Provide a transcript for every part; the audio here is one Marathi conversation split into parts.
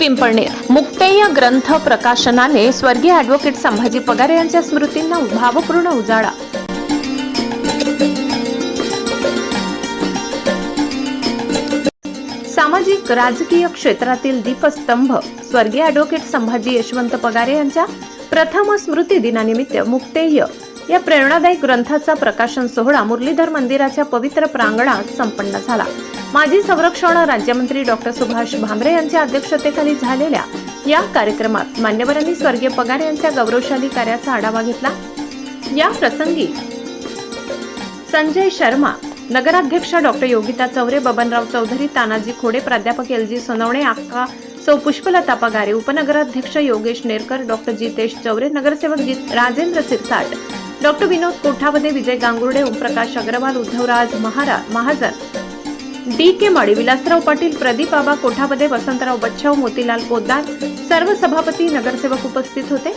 पिंपळनेर मुक्तेय ग्रंथ प्रकाशनाने स्वर्गीय ॲडव्होकेट संभाजी पगारे यांच्या स्मृतींना भावपूर्ण उजाळा। सामाजिक राजकीय क्षेत्रातील दीपस्तंभ स्वर्गीय ॲडव्होकेट संभाजी यशवंत पगारे यांच्या प्रथम स्मृती दिनानिमित्त मुक्तेय या प्रेरणादायी ग्रंथाचा प्रकाशन सोहळा मुरलीधर मंदिराच्या पवित्र प्रांगणात संपन्न झाला। माजी संरक्षण राज्यमंत्री डॉक्टर सुभाष भामरे यांच्या अध्यक्षतेखाली झालेल्या या कार्यक्रमात मान्यवरांनी स्वर्गीय पगारे यांच्या गौरवशाली कार्याचा आढावा घेतला। या प्रसंगी संजय शर्मा, नगराध्यक्ष डॉक्टर योगिता चौरे, बबनराव चौधरी, तानाजी खोडे, प्राध्यापक LG सोनवणे, अक्का सौ पुष्पलता पगारे, उपनगराध्यक्छ योगेश नेरकर, डॉक्टर जितेश चौरे, नगरसेवक राजेंद्र सिरसाट, डॉक्टर विनोद कोठावदे, विजय गांगुर्डे, ओमप्रकाश अग्रवाल, उद्धवराज महाजन, DK माळी, विलासराव पाटील, प्रदीप आबा कोठावदे, वसंतराव बच्छाव, मोतीलाल पोद्दार, सर्व सभापती, नगरसेवक उपस्थित होते।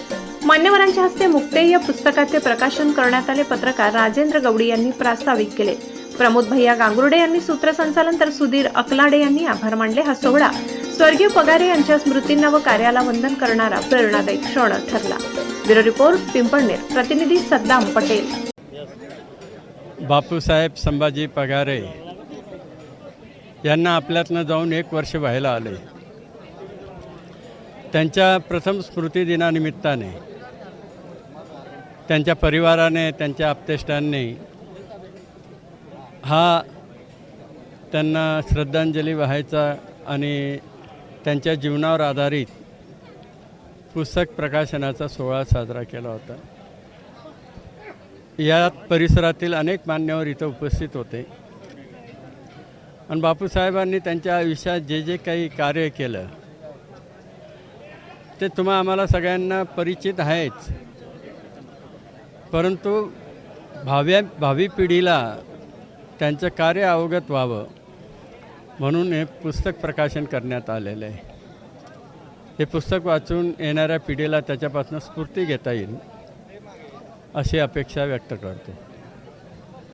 मान्यवरांच्या हस्ते मुक्तेय पुस्तकाचे प्रकाशन करण्यात आले। पत्रकार राजेंद्र गवडी यांनी प्रास्ताविक केले। प्रमोद भैया गांगुर्डे यांनी सूत्रसंचालन तर सुधीर अकलाडे यांनी आभार मानले। हा सोहळा स्वर्गीय पगारे यांच्या स्मृतींना व कार्याला वंदन करणारा प्रेरणादायी क्षण ठरला। Bureau report, Pimpalner. प्रतिनिधी सद्दाम पटेल। बापूसाहेब संभाजी पगारे यांना आपल्यातनं जाऊन 1 वर्ष व्हायला आले। त्यांच्या प्रथम स्मृती दिनानिमित्ताने त्यांच्या परिवाराने, त्यांच्या आप्तेष्टांनी हा त्यांना श्रद्धांजली वाहायचा आणि त्यांच्या जीवनावर आधारित पुस्तक प्रकाशनाचा सोहळा साजरा केला होता। या परिसरातील अनेक मान्यवर इथं उपस्थित होते आणि बापूसाहेबांनी त्यांच्या आयुष्यात जे जे काही कार्य केलं ते आम्हाला सगळ्यांना परिचित आहेच, परंतु भावी पिढीला त्यांचं कार्य अवगत व्हावं म्हणून हे पुस्तक प्रकाशन करण्यात आलेलं आहे। हे पुस्तक वाचून येणाऱ्या पिढीला त्याच्यापासून स्फूर्ती घेता येईल अशी अपेक्षा व्यक्त करतो।